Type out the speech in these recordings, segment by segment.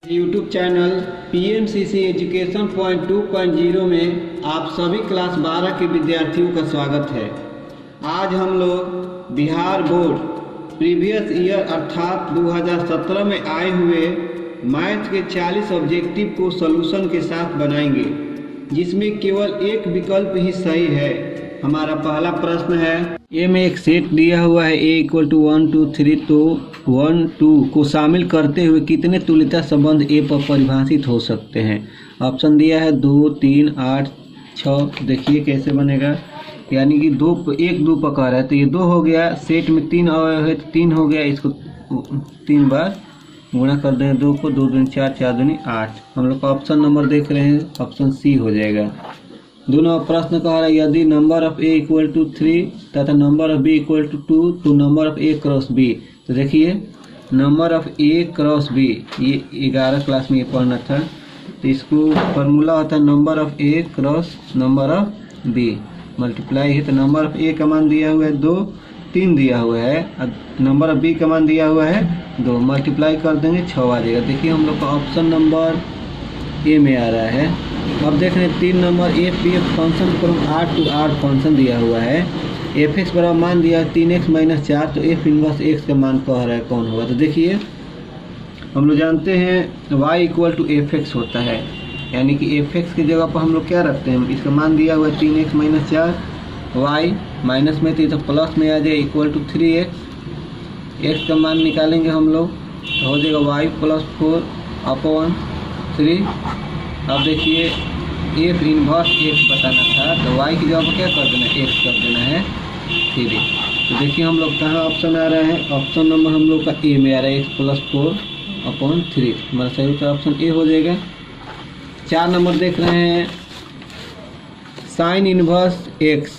YouTube channel PMCC education point 2.0 में आप सभी क्लास 12 के विद्यार्थियों का स्वागत है। आज हम लोग बिहार बोर्ड प्रीवियस ईयर अर्थात 2017 में आए हुए मैथ के 40 ऑब्जेक्टिव को सॉल्यूशन के साथ बनाएंगे, जिसमें केवल एक विकल्प ही सही है। हमारा पहला प्रश्न है, ए में एक सेट दिया हुआ है a = 1 2 3, तो 1 2 को शामिल करते हुए कितने तुल्यता संबंध ए पर परिभाषित हो सकते हैं। ऑप्शन दिया है 2 3 8 6। देखिए कैसे बनेगा, यानी कि 1 2 पका रहा है तो ये 2 हो गया, सेट में 3 अवयव है तो 3 हो गया, इसको 3 बार गुणा कर देंगे 2 को, 2 दूनी 4 4 दूनी 8। हम लोग का ऑप्शन नंबर देख रहे हैं, ऑप्शन सी हो जाएगा। दोनों प्रश्न कह रहा है यदि नंबर ऑफ ए = 3 तथा नंबर ऑफ बी = 2 तो number of A cross B. तो देखिए number of A cross B, ये 11 क्लास में ये पढ़ना था, तो इसको फार्मूला होता है number of A cross number of B multiply है। तो नंबर ऑफ ए का मान दिया हुआ है 2, 3 दिया हुआ है, और नंबर ऑफ बी का मान दिया हुआ है 2, मल्टीप्लाई कर देंगे 6 आ जाएगा। देखिए हम लोग का ऑप्शन नंबर ए में आ रहा है। अब देख रहे हैं 3 number f function from R to R function दिया हुआ है, fx बराबर मान दिया 3x - 4, तो f इनवर्स x का मान कह रहा है कौन होगा। तो देखिए हम लोग जानते हैं y = fx होता है, यानी कि fx की जगह पर हम लोग क्या रखते हैं, इसका मान दिया हुआ है 3x - 4, y माइनस में थी तो प्लस में आ जाए = 3x, x का मान निकालेंगे हम लोग तो हो जाएगा y + 4/3। अब देखिए f इनवर्स x बताना था, तो y की जगह पर क्या कर देना है, x कर देना है 3। तो देखिए हम लोग कहाँ ऑप्शन आ रहा है, ऑप्शन नंबर हम लोग का ए में आ रहा है, x + 4/3। हमारा सही उत्तर ऑप्शन ए हो जाएगा। 4 नंबर देख रहे हैं, साइन इनवर्स x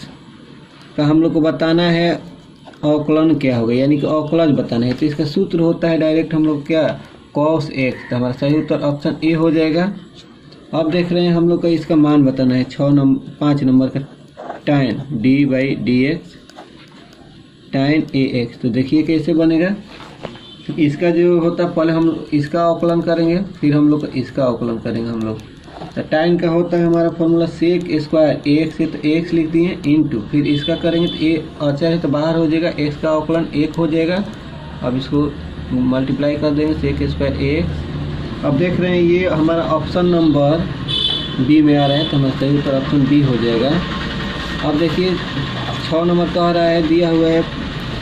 का हम लोग को बताना है अवकलन क्या होगा, यानी कि अवकलज बताना है। तो इसका सूत्र होता है डायरेक्ट हम लोग क्या, cos x। तो हमारा सही उत्तर ऑप्शन ए हो जाएगा। अब देख रहे हैं हम लोग का इसका मान बताना है 5 नंबर का tan d/dx tan ax। तो देखिए कैसे बनेगा, इसका जो होता है पहले हम इसका अवकलन करेंगे, फिर हम लोग इसका अवकलन करेंगे हम लोग। तो tan का होता है हमारा फॉर्मूला sec² ax है, तो ax लिख दिए इंटू, फिर इसका करेंगे तो a अचर है तो बाहर हो जाएगा, x का अवकलन 1 हो जाएगा। अब इसको मल्टीप्लाई कर देंगे sec² ax। अब देख रहे हैं ये हमारा ऑप्शन नंबर बी में आ रहा है, तो हमारा सही उत्तर ऑप्शन बी हो जाएगा। अब देखिए 6 नंबर कह रहा है, दिया हुआ है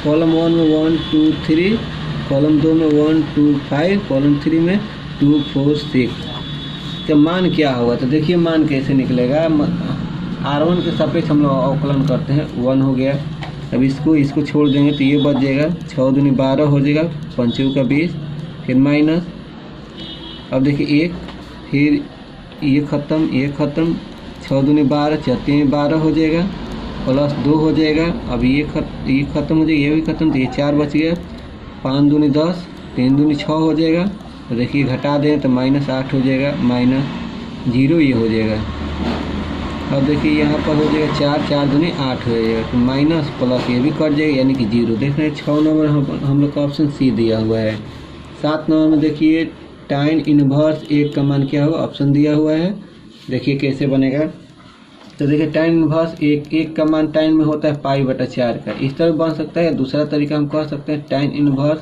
कॉलम 1 में 1 2 3, कॉलम 2 में 1 2 5, कॉलम 3 में 2 4 6 का मान क्या होगा। तो देखिए मान कैसे निकलेगा, R1 के सापेक्ष हम लोग अवकलन करते हैं, 1 हो गया। अब इसको छोड़ देंगे तो ये बच जाएगा 6 दूनी 12 हो जाएगा, 5 का 20, फिर माइनस। अब देखिए 1, फिर ये ख़त्म 6 दूनी 12, 4 3 12 हो जाएगा, प्लस 2 हो जाएगा। अब ये ख़त्म हो जाएगा, ये भी ख़त्म, तो ये 4 बच गया, 5 दूनी 10, 3 दूनी 6 हो जाएगा। तो देखिए घटा दें तो -8 हो जाएगा, -0 ये हो जाएगा। अब देखिए यहाँ पर हो जाएगा 4 4 दूनी 8 हो जाएगा, तो माइनस प्लस ये भी कट जाएगा, यानी कि 0। देख रहे हैं 6 नंबर हम लोग का ऑप्शन सी दिया हुआ है। 7 नंबर में देखिए tan इनवर्स 1 का मान क्या होगा, ऑप्शन दिया हुआ है, देखिए कैसे बनेगा। तो देखिए tan इनवर्स 1 का मान tan में होता है π/4 का, इस तरह बन सकता है। दूसरा तरीका हम कह सकते हैं tan इनवर्स,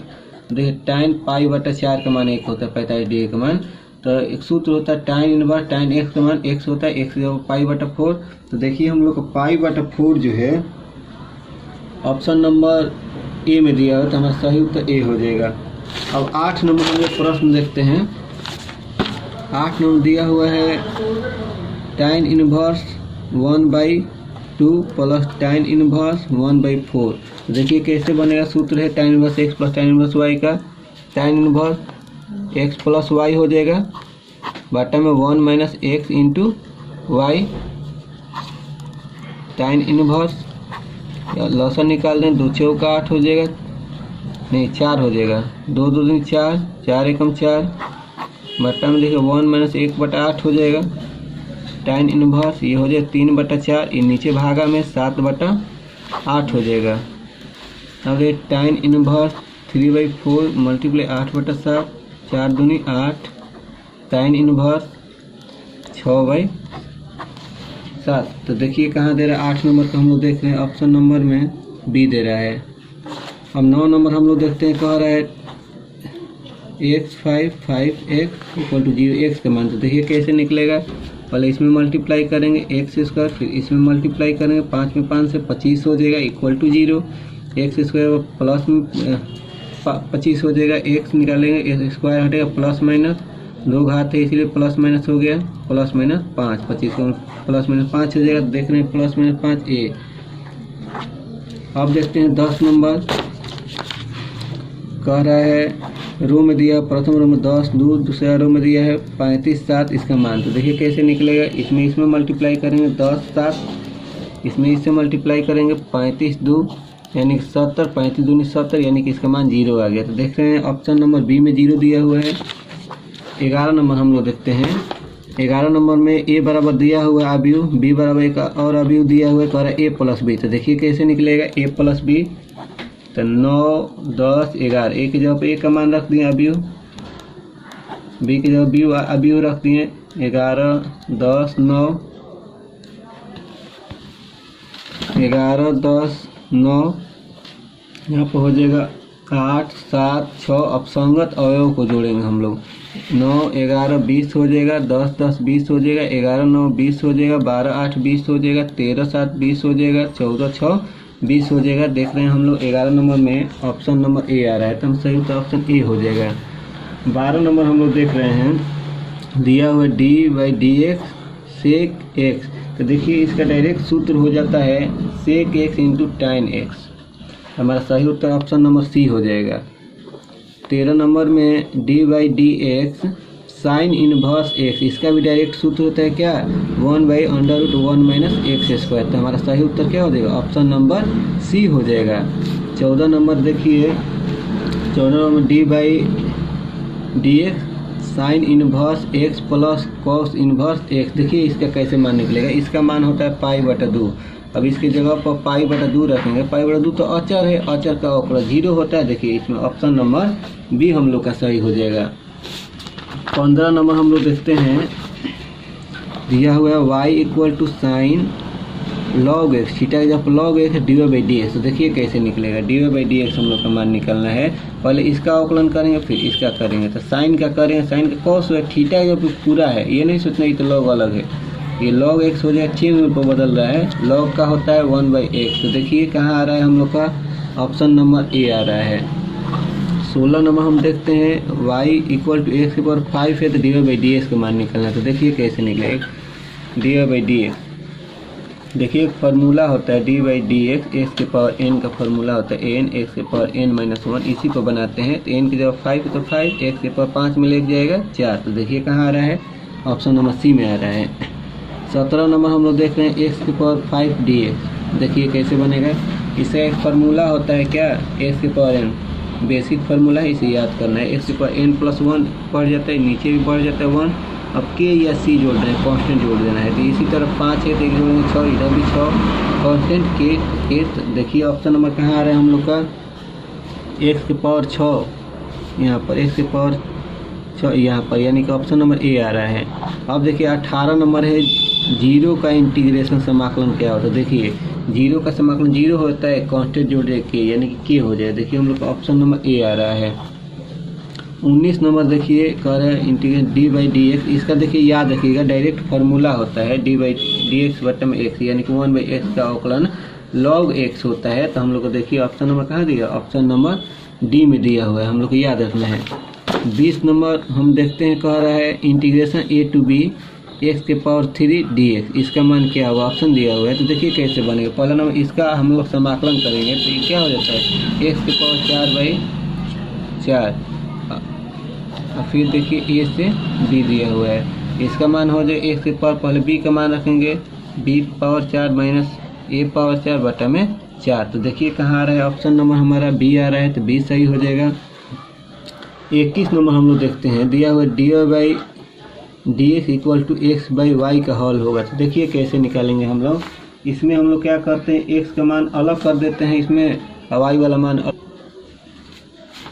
देखिए tan π/4 का मान 1 होता है, 45 डिग्री का मान। तो एक सूत्र होता है tan इनवर्स tan x का मान x होता है, x π/4। तो देखिए हम लोग का π/4 जो है ऑप्शन नंबर ए में दिया हुआ, तो हमारा सही उत्तर ए हो जाएगा। अब 8 नंबर हम लोग प्रश्न देखते हैं। 8 नंबर दिया हुआ है tan inverse 1/2 plus tan inverse 1/4। देखिए कैसे बनेगा, सूत्र है tan inverse x plus tan inverse y का, tan inverse x plus y हो जाएगा, बटा में 1 - x into y, tan inverse लसन निकाल दें, 2 चौका 8 हो जाएगा, नहीं 4 हो जाएगा, 2 2 दूनी 4, 4 एकम 4, बटा में देखिए 1 - 1/8 हो जाएगा। tan इनवर्स ये हो जाएगा 3/4, ये नीचे भागा में 7/8 हो जाएगा। अब ये tan इनवर्स 3/4 × 8/7, 4 दूनी 8, साइन इनवर्स 6/7। तो देखिए कहाँ दे रहा है, 8 नंबर का हम लोग देख रहे हैं, ऑप्शन नंबर में बी दे रहा है। अब 9 नंबर हम लोग देखते हैं, कह रहा है x5 इक्वल टू 0, एक्स का मान। तो देखिए कैसे निकलेगा, पहले इसमें मल्टीप्लाई करेंगे एक्स स्क्वायर, फिर इसमें मल्टीप्लाई करेंगे 5 में 5 से 25 हो जाएगा equal to 0, x square plus में 25 हो जाएगा, एक्स निकालेंगे स्क्वायर हटेगा प्लस माइनस, 2 घात है इसलिए प्लस माइनस हो गया, प्लस माइनस 5, 25 को प्लस माइनस 5 हो जाएगा। देख रहे हैं प्लस माइनस 5 ए। अब देखते हैं 10 नंबर, कह रहा है रो में दिया, प्रथम रो में 10 2, दूसरा रो में दिया है 35 7 इसका मान। तो देखिए कैसे निकलेगा, इसमें मल्टीप्लाई करेंगे 10 7, इसमें इससे मल्टीप्लाई करेंगे 35 2 यानी कि 70, 35 दूनी 70 यानी कि इसका मान 0 आ गया। तो देख रहे हैं ऑप्शन नंबर बी में 0 दिया हुआ है। 11 नंबर हम लोग देखते हैं, 11 नंबर में ए बराबर दिया हुआ है अवयव, बी बराबर एक और अवयव दिया हुआ है, कह रहा है ए प्लस बी। तो देखिए कैसे निकलेगा ए प्लस बी, तो 9 10 11, ए की जगह पे ए का मान रख दिए अवयव, बी की जगह बी अवयव रख दिए, 11 10 9, 11 10 9, यहाँ पर हो जाएगा 8 7 6, अब संगत अवयव को जोड़ेंगे हम लोग, 9 11 20 हो जाएगा, 10 10 20 हो जाएगा, 11 9 20 हो जाएगा, 12 8 20 हो जाएगा, 13 7 20 हो जाएगा, 14 6 20 हो जाएगा। देख रहे हैं हम लोग 11 नंबर में ऑप्शन नंबर ए आ रहा है, तो हम सही तो ऑप्शन ए हो जाएगा। 12 नंबर हम लोग देख रहे हैं, दिया हुआ dy/dx sec x। तो देखिए इसका डायरेक्ट सूत्र हो जाता है sec x into tan x। हमारा सही उत्तर ऑप्शन नंबर सी हो जाएगा। 13 नंबर में dy/dx साइन इनवर्स x, इसका भी डायरेक्ट सूत्र होता है क्या, 1/√1 - x स्क्वायर। तो हमारा सही उत्तर क्या हो जाएगा, ऑप्शन नंबर सी हो जाएगा। 14 नंबर देखिए, 14 number dy/dx sine inverse x plus cos inverse x। देखिए इसका कैसे मान निकलेगा, इसका मान होता है π/2। अब इसकी जगह पर π/2 रखेंगे, π/2 तो अचर है, अचर का औकड़ा 0 होता है। देखिए इसमें ऑप्शन नंबर बी हम लोग का सही हो जाएगा। 15 नंबर हम लोग देखते हैं, दिया हुआ है y equal to sine log x, theta की जगह log x dy/dx। तो देखिए कैसे निकलेगा, dy/dx हम लोग का मान निकलना है, पहले इसका अवकलन करेंगे फिर इसका करेंगे। तो साइन का करेंगे, साइन का कॉस है, थीटा जो पूरा है, ये नहीं सोचना ये तो log अलग है, ये log x हो जाएगा, चिन्ह पर बदल रहा है, log का होता है 1/x। तो देखिए कहाँ आ रहा है हम लोग का, ऑप्शन नंबर ए आ रहा है। 16 नंबर हम देखते हैं, y इक्वल टू x की पावर 5 है, तो dy/dx का मान निकलना है। तो देखिए कैसे निकलेगा dy/dx, देखिए एक फार्मूला होता है dy/dx, x के पावर n का फार्मूला होता है n, x के पावर n-1, इसी को बनाते हैं। तो n की जगह 5 है तो 5, x के पावर 5 में लेके जाएगा 4। तो देखिए कहाँ आ रहा है, ऑप्शन नंबर सी में आ रहा है। 17 नंबर हम लोग देख रहे हैं, x की पावर 5 dx। देखिए कैसे बनेगा, इसका एक फार्मूला होता है क्या, x की पावर n, बेसिक फार्मूला है, इसे याद करना है। x की पावर n+1 बढ़ जाता है, नीचे भी बढ़ जाता है 1, अब k या c जोड़ देना है, कांस्टेंट जोड़ देना है। तो इसी तरह 5 है तो एक जोड़ेंगे 6, इधर भी 6, कांस्टेंट k। देखिए ऑप्शन नंबर कहाँ आ रहा है हम लोग का, x की पावर 6 यहाँ पर, x की पावर 6 यहाँ पर, यानी कि ऑप्शन नंबर ए आ रहा है। अब देखिए 18 नंबर है, 0 का इंटीग्रेशन समाकलन क्या होता है। देखिए 0 का समाकलन 0 होता है, कांस्टेंट जोड़ दे के यानी कि k हो जाए। देखिए हम लोग का ऑप्शन नंबर ए आ रहा है। 19 नंबर देखिए, कह रहे हैं इंटीग्रेशन dy/dx, इसका देखिए याद रखिएगा डायरेक्ट फार्मूला होता है dy/dx बट्टा में x, यानी कि 1/x का अवकलन log x होता है। तो हम लोग को देखिए ऑप्शन नंबर कहाँ दिया, ऑप्शन नंबर डी में दिया हुआ है, हम लोग को याद रखना है। 20 नंबर हम देखते हैं, कह रहा है integration a to b x के पावर 3 dx, इसका मान क्या होगा, ऑप्शन दिया हुआ है। तो देखिए कैसे बनेगा, पहला नंबर इसका हम लोग समाकलन करेंगे तो ये क्या हो जाता है, x के पावर 4/4, और फिर देखिए ए से बी दिया हुआ है, इसका मान हो जाए x के पावर, पहले b का मान रखेंगे b/4 माइनस a/4 बटा में 4। तो देखिए कहाँ आ रहा है, ऑप्शन नंबर हमारा बी आ रहा है, तो बी सही हो जाएगा। 21 नंबर हम लोग देखते हैं, दिया हुआ dy/dx इक्वल टू x/y का हल होगा। तो देखिए कैसे निकालेंगे हम लोग, इसमें हम लोग क्या करते हैं, x का मान अलग कर देते हैं, इसमें y वाला मान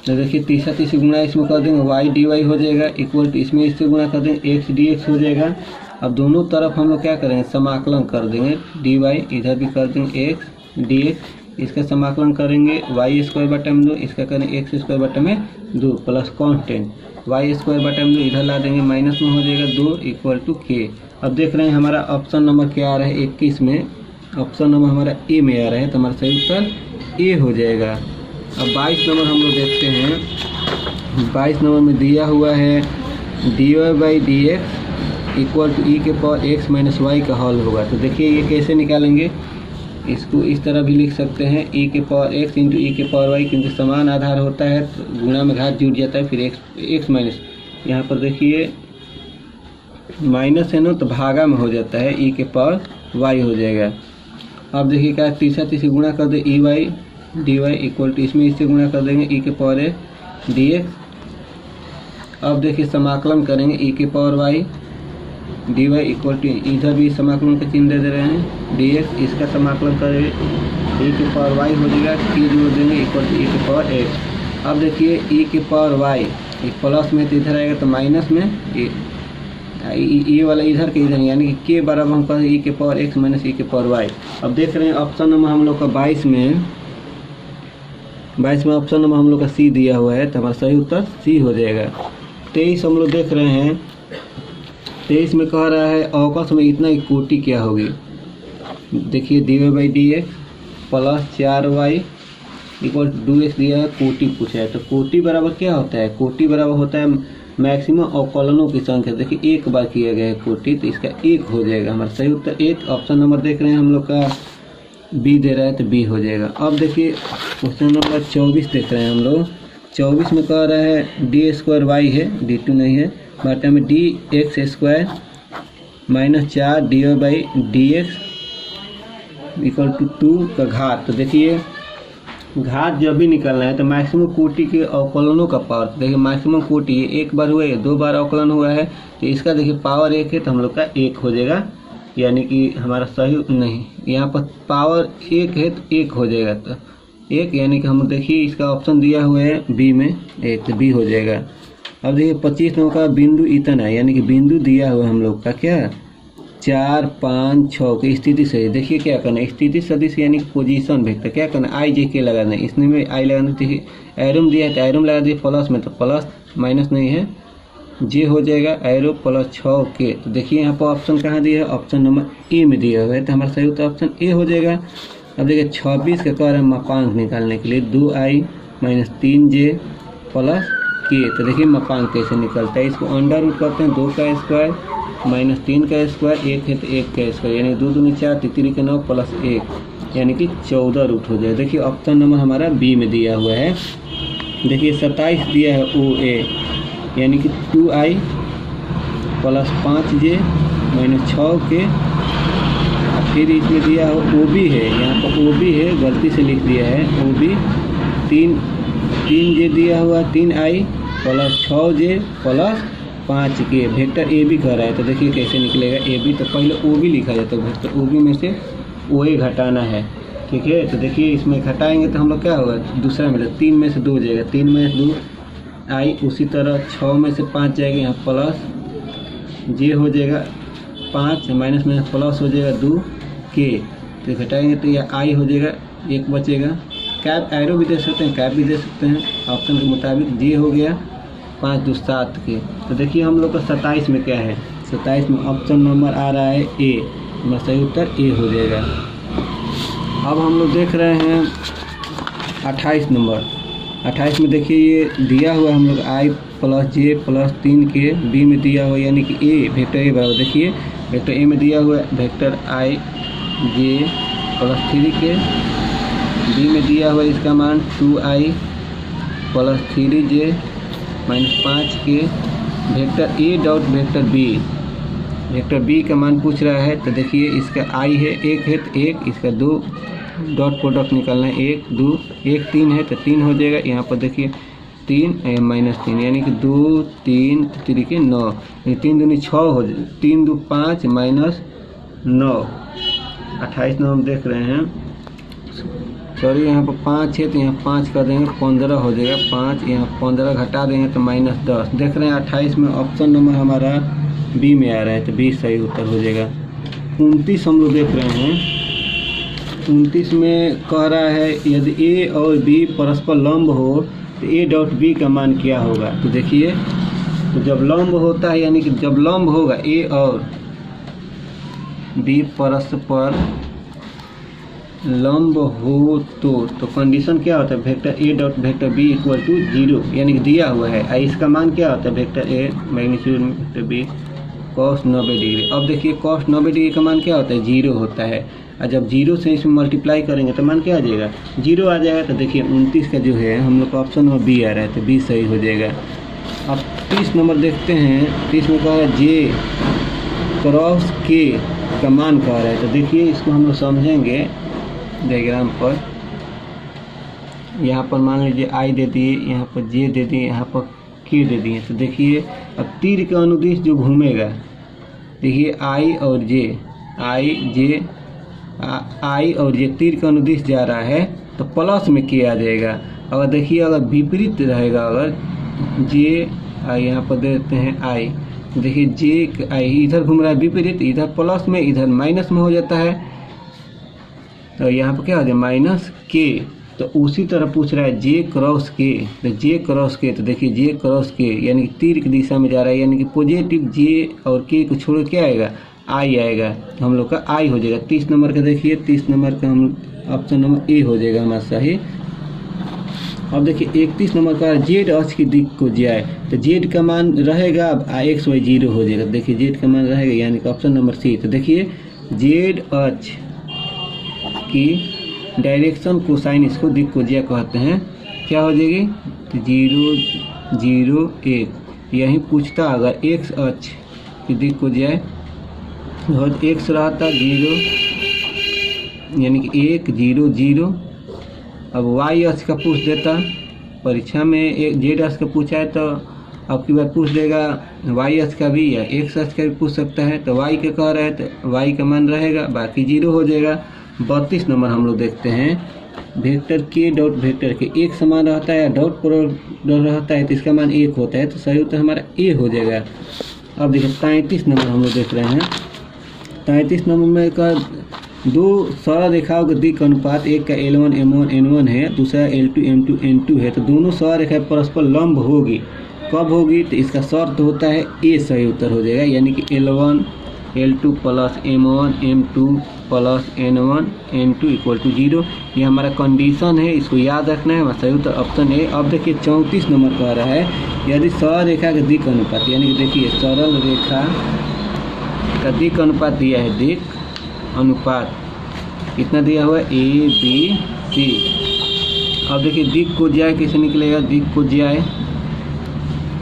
तो देखिए तीसरा गुणा इसमें कर देंगे वाई डी वाई हो जाएगा इक्वल टू इसमें इससे गुणा कर देंगे एक्स डी एक्स हो जाएगा। अब दोनों तरफ हम लोग क्या करेंगे समाकलन कर देंगे डी वाई इधर भी कर देंगे एक्स डी एक्स, इसका समाकलन करेंगे वाई स्क्वायर बटा में 2 इसका करेंगे एक्स स्क्वायर बटा में 2 प्लस कॉन्स्टेंट वाई स्क्वायर बटा में 2 इधर ला देंगे माइनस में हो जाएगा 2 इक्वल टू के। अब देख रहे हैं हमारा ऑप्शन नंबर क्या आ रहा है 21 में, ऑप्शन नंबर हमारा ए में आ रहा है तो हमारा सही उत्तर ए हो जाएगा। अब 22 नंबर हम लोग देखते हैं। 22 नंबर में दिया हुआ है D Y by D x equal to E के पावर एक्स माइनस वाई का हल होगा। तो देखिए ये कैसे निकालेंगे, इसको इस तरह भी लिख सकते हैं ई के पावर एक्स इंटू ई के पावर वाई, क्योंकि समान आधार होता है तो गुणा में घात जुड़ जाता है, फिर एक्स माइनस यहाँ पर देखिए माइनस है ना तो भागा में हो जाता है ई के पावर वाई हो जाएगा। अब देखिए क्या तीसरा गुणा कर दे E Y D Y equal to इसमें इससे गुणा कर देंगे ई के पावर ए डी एक्स। अब देखिए समाकलन करेंगे ई के power y D Y equal to इधर भी समाकलन का चिन्ह दे रहे हैं डी एक्स, इसका समाकलन करेंगे ई के पावर वाई हो जाएगा की जोड़ देंगे इक्वल टू ई के पावर एक्स। अब देखिए ई के पावर वाई प्लस में तो इधर आएगा तो माइनस में ये वाला इधर के इधर यानी कि के बराबर हम कहें ई के पावर एक्स माइनस ई के पावर वाई। अब देख रहे हैं ऑप्शन नंबर हम लोग का 22 में ऑप्शन नंबर हम लोग का सी दिया हुआ है तो हमारा सही उत्तर सी हो जाएगा। 23 हम लोग देख रहे हैं, 23 में कह रहा है अवकाश में इतना की कोटि क्या होगी। देखिए d Y by D x plus 4y equal to 2x दिया है, कोटि पूछा है तो कोटि बराबर क्या होता है, कोटि बराबर होता है मैक्सिमम अवकलनों की संख्या। देखिए एक बार किया गया है कोटि तो इसका एक हो जाएगा, हमारा सही उत्तर एक। ऑप्शन नंबर देख रहे हैं हम लोग का बी दे रहा है तो बी हो जाएगा। अब देखिए क्वेश्चन नंबर 24 देख रहे हैं हम लोग। 24 में कह रहा है डी स्क्वायर वाई है डी टू नहीं है बटा में d x square minus 4 d Y by D x equal to 2 का घात। तो देखिए घात जब भी निकलना है तो मैक्सिमम कोटि के अवकलनों का पावर, देखिए मैक्सिमम कोटि एक बार हुआ है 2 बार अवकलन हुआ है तो इसका देखिए पावर 1 है तो हम लोग का 1 हो जाएगा, यानी कि हमारा सही नहीं, यहाँ पर पावर 1 है तो 1 हो जाएगा तो 1 यानी कि हम देखिए इसका ऑप्शन दिया हुआ है बी में 1 तो बी हो जाएगा। अब देखिए 25 नंबर का बिंदु इतना है यानी कि बिंदु दिया हुआ है हम लोग का क्या 4 5 6 की स्थिति सही। देखिए क्या करना है स्थिति सदिश यानी कि पोजीशन वेक्टर क्या करना है आई जे के लगाना है, इसमें में आई लगाना देखिए एरोम दिया है तो एरोम लगा दिए प्लस में तो प्लस माइनस नहीं है जे हो जाएगा एरो प्लस 6 के। तो देखिए यहाँ पर ऑप्शन कहाँ दिया है ऑप्शन नंबर ए में दिया हुआ है तो हमारा सही उत्तर ऑप्शन ए हो जाएगा। अब देखिए 26 का कह रहा है मापांक निकालने के लिए 2i माइनस 3j प्लस के। तो देखिए मापांक कैसे निकलता है, इसको अंडर रूट करते हैं 2 का स्क्वायर माइनस 3 का स्क्वायर 1 है तो 1 का स्क्वायर यानी 2 दूनी 4 3 के 9 प्लस 1 यानी कि 14 रूट हो जाए। देखिए ऑप्शन नंबर हमारा बी में दिया हुआ है। देखिए 27 दिया है ओ ए यानी कि 2i प्लस 5j माइनस 6 के, फिर इसमें दिया हो ओ बी है, यहाँ पर ओ बी है गलती से लिख दिया है ओ बी 3j दिया हुआ 3i प्लस 6j प्लस 5 के। वेक्टर ए बी कह रहा है तो देखिए कैसे निकलेगा ए बी, तो पहले ओ बी लिखा जाता है वेक्टर ओ बी में से ओ ए घटाना है, ठीक है। तो देखिए इसमें घटाएंगे तो हम लोग क्या होगा दूसरा मिलेगा 3 में से 2 हो जाएगा 3 में से 2 आई, उसी तरह 6 में से 5 जाएगा यहाँ प्लस जे हो जाएगा 5 माइनस में प्लस हो जाएगा 2 के, तो घटाएंगे तो यह आई हो जाएगा 1 बचेगा। कैप एरो भी दे सकते हैं कैप भी दे सकते हैं ऑप्शन के मुताबिक, जे हो गया 5 2 7 के। तो देखिए हम लोग का 27 में क्या है 27 में ऑप्शन नंबर आ रहा है ए, हमारा सही उत्तर ए हो जाएगा। अब हम लोग देख रहे हैं 28 नंबर। 28 में देखिए ये दिया हुआ हम लोग आई प्लस जे प्लस 3 के, बी में दिया हुआ यानी कि ए वेक्टर ए बराबर, देखिए वेक्टर ए में दिया हुआ वेक्टर आई जे प्लस 3 के, बी में दिया हुआ इसका मान 2i प्लस 3j माइनस 5 के, vector A dot vector B का मान पूछ रहा है तो देखिए इसका i है 1 है तो 1, इसका 2 डॉट प्रोडक्ट निकालना है 1 2 1 3 है तो 3 हो जाएगा। यहाँ पर देखिए 3 माइनस 3 यानी कि 2 3 3 के 9 3 दूनी 6 हो जाए 3 2 5 माइनस 9। 28 में हम देख रहे हैं सॉरी यहाँ पर 5 है तो यहाँ 5 कर देंगे 15 हो जाएगा। 5 यहाँ 15 घटा देंगे तो -10। देख रहे हैं 28 में ऑप्शन नंबर हमारा बी में आ रहा है, तो बी सही उत्तर हो जाएगा। 29 हम लोग देख रहे हैं। 29 में कह रहा है यदि ए और बी परस्पर लंब हो तो ए डॉट बी का मान क्या होगा। तो देखिए, तो जब लंब होता है यानी कि जब लंब होगा ए और बी परस्पर लंब हो तो कंडीशन क्या होता है, vector A dot vector B equal to 0, यानी कि दिया हुआ है। इसका मान क्या होता है, vector A magnitude vector B cos 90 degree. अब देखिए cos 90 डिग्री का मान क्या होता है, 0 होता है। और जब 0 से इसमें मल्टीप्लाई करेंगे तो मान क्या आ जाएगा, 0 आ जाएगा। तो देखिए 29 का जो है हम लोग का ऑप्शन में बी आ रहा है, तो बी सही हो जाएगा। अब 30 नंबर देखते हैं। 30 में कहा है जे क्रॉस के का मान कह रहा है। तो देखिए इसको हम लोग समझेंगे डायग्राम पर। यहाँ पर मान लीजिए आई दे दिए, यहाँ पर जे दे दिए, यहाँ पर के दे दिए। तो देखिए अब तीर के अनुदिश जो घूमेगा, देखिए आई और जे तीर के अनुदिश जा रहा है तो प्लस में के आ जाएगा। अगर देखिए अगर विपरीत रहेगा, अगर जे यहाँ पर देते हैं आई, देखिए जे आई इधर घूम रहा है विपरीत, इधर प्लस में इधर माइनस में हो जाता है। तो यहाँ पर क्या हो जाए माइनस के। तो उसी तरह पूछ रहा है जे क्रॉस के, तो जे क्रॉस के, तो देखिए जे क्रॉस के यानी कि तीर की दिशा में जा रहा है, यानी कि पॉजिटिव जे और के को छोड़ क्या आएगा, आई आएगा। हम लोग का आई हो जाएगा। 30 नंबर का देखिए, 30 नंबर का हम ऑप्शन नंबर ए हो जाएगा हमारा सही। अब देखिए 31 नंबर का जेड अक्ष की दिक को जाए, तो जेड का मान रहेगा अब एक्स वाई 0 हो जाएगा। देखिए जेड का मान रहेगा यानी कि ऑप्शन नंबर सी। तो देखिए जेड अक्ष की डायरेक्शन कोसाइन, इसको दिक को ज्या कहते हैं, क्या हो जाएगी, तो 0 0 1। यही पूछता अगर एक्स अक्ष की दिक को जाए और एक्स रहता 0 यानी कि 1 0 0। अब वाई अक्ष का पूछ देता, परीक्षा में एक जेड अक्ष का पूछा है तो अब की बार पूछ देगा वाई अक्ष का भी या एक्स अक्ष का भी पूछ सकता है। तो वाई के कह रहा है तो वाई का मान रहेगा, बाकी 0 हो जाएगा। 32 नंबर हम लोग देखते हैं। वेक्टर के डॉट वेक्टर के एक समान रहता है या डॉट प्रोडक्ट रहता है तो इसका मान 1 होता है, तो सही उत्तर हमारा ए हो जाएगा। अब देखिए 33 नंबर हम लोग देख रहे हैं। 33 नंबर में का दो सरल रेखाओं के दिक् अनुपात, एक का L1 M1 N1 है, दूसरा L2 M2 N2 है। तो दोनों सरल रेखाएं परस्पर लंब होगी, कब होगी, तो इसका शर्त होता है ए सही उत्तर हो जाएगा, यानी कि L1 L2 plus M1 M2 plus N1 N2 equal to 0। ये हमारा कंडीशन है, इसको याद रखना है। हमारा सही उत्तर ऑप्शन ए। अब देखिए 34 नंबर कह रहा है यदि सरल रेखा का दिक् अनुपात, यानी कि देखिए सरल रेखा का दिक् अनुपात दिया है, दिक् अनुपात कितना दिया हुआ है, ए बी सी। अब देखिए दिक् को ज्या कैसे निकलेगा, दिक् को ज्या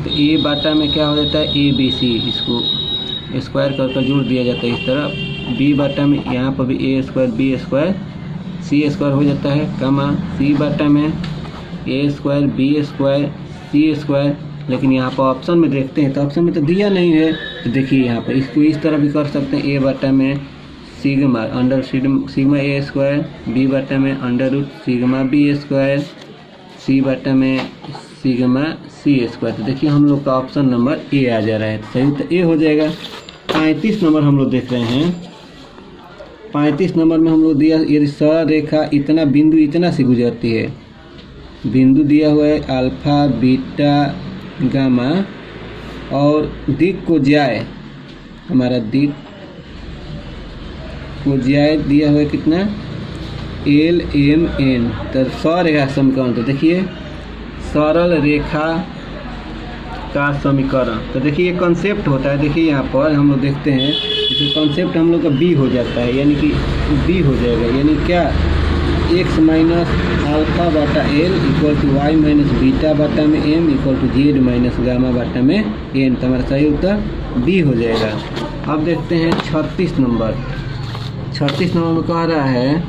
तो ए बाटा में क्या हो जाता है, ए बी सी, इसको स्क्वायर कर जोड़ दिया जाता है इस तरह। बी बाटा में यहाँ पर भी ए स्क्वायर बी स्क्वायर सी स्क्वायर हो जाता है, कमा सी बाटा में ए स्क्वायर बी स्क्वायर सी स्क्वायर। लेकिन यहाँ पर ऑप्शन में देखते हैं तो ऑप्शन में तो दिया नहीं है, तो देखिए यहाँ पर इसको इस तरह भी कर सकते हैं, ए बाटा में sigma under sigma A square, B बाटा में under root sigma B square, C बाटा में सिग्मा सी स्क्वायर। तो देखिए हम लोग का ऑप्शन नंबर ए आ जा रहा है, तो सही तो ए हो जाएगा। 35 नंबर हम लोग देख रहे हैं। 35 नंबर में हम लोग दिया यदि सरल रेखा इतना बिंदु इतना से गुजरती है, बिंदु दिया हुआ है अल्फा बीटा गामा, और दिक् को जाए, हमारा दिक् को जाए दिया हुआ है कितना, एल एम एन। तो सरल रेखा समीकरण, तो देखिए सरल रेखा का समीकरण, तो देखिए ये कॉन्सेप्ट होता है। देखिए यहाँ पर हम लोग देखते हैं इसे कॉन्सेप्ट हम लोग का बी हो जाता है, यानी कि बी हो जाएगा, यानी क्या, एक्स माइनस अल्फा बाटा L equal to Y minus beta बाटा में M equal to Z minus gamma बाटा में एन। तो हमारा सही उत्तर बी हो जाएगा। अब देखते हैं 36 नंबर। 36 नंबर में कह रहा है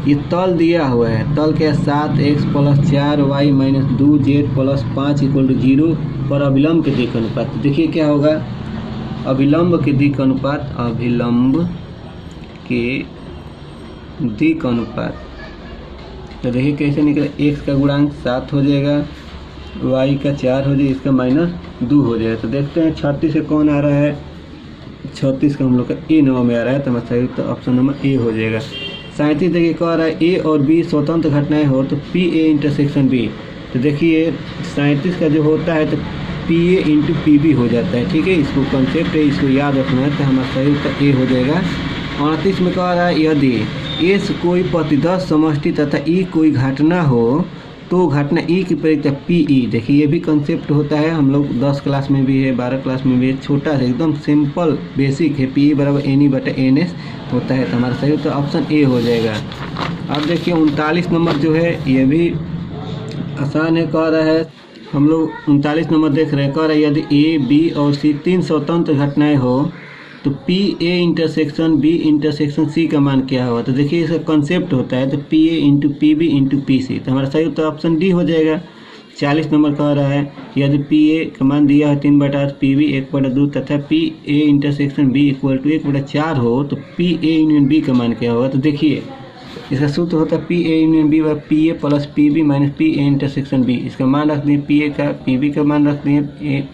ये तल दिया हुआ है, तल क्या 7x plus 4y minus 2z plus 5 equal to 0 पर अभिलंब के दिक् अनुपात। देखिए क्या होगा, अभिलंब के दिक् अनुपात, अभिलंब के दिक् अनुपात तो देखिए कैसे निकला, x का गुणांक 7 हो जाएगा, y का 4 हो जाएगा, इसका -2 हो जाएगा। तो देखते हैं 36 से कौन आ रहा है, 36 का हम लोग का ए नंबर में आ रहा है, तो हमारा सही तो ऑप्शन नंबर ए हो जाएगा। 37 देखिए कह रहा है ए और बी स्वतंत्र घटनाएं हो तो पी ए इंटरसेक्शन बी। तो देखिए 37 का जो होता है तो P A into P B हो जाता है, ठीक है, इसको कंसेप्ट है, इसको याद रखना है, तो हमारा सही उत्तर ए हो जाएगा। 38 में कह रहा है यदि एस कोई प्रतिदर्श समष्टि तथा ई कोई घटना हो तो घटना ई की परिक्रिया पी ई। देखिए ये भी कंसेप्ट होता है, हम लोग 10 क्लास में भी है, 12 क्लास में भी है, छोटा सा एकदम सिंपल बेसिक है, पी ई बराबर एन ई बटा एन एस होता है, तो हमारा सही तो ऑप्शन ए हो जाएगा। अब देखिए 39 नंबर जो है ये भी आसान है, कह रहा है हम लोग 39 नंबर देख रहे हैं, कह रहा है यदि ए बी और सी 3 स्वतंत्र घटनाएं हो तो P A intersection B intersection C का मान क्या होगा। तो देखिए इसका कॉन्सेप्ट होता है तो P A into P B into P C, तो हमारा सही उत्तर ऑप्शन डी हो जाएगा। 40 नंबर कह रहा है यदि पी ए का मान दिया है 3/8 पी बी 1/2 तथा P A intersection B equal to 1/4 हो तो पी ए यूनियन बी का मान क्या होगा। तो देखिए इसका सूत्र होता है P A union B by P A plus P B minus P A intersection B. इसका मान रख दिए पी ए का, पी बी का मान रख दिए,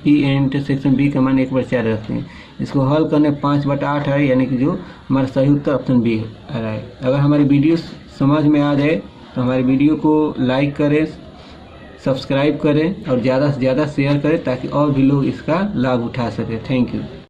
पी ए इंटरसेक्शन बी का मान 1/4 रखते हैं। इसको हल करने 5/8 है, यानी कि जो हमारा सही उत्तर ऑप्शन बी आ रहा है। अगर हमारी वीडियो समझ में आ जाए तो हमारी वीडियो को लाइक करें, सब्सक्राइब करें और ज़्यादा से ज़्यादा शेयर करें ताकि और भी लोग इसका लाभ उठा सकें। Thank you.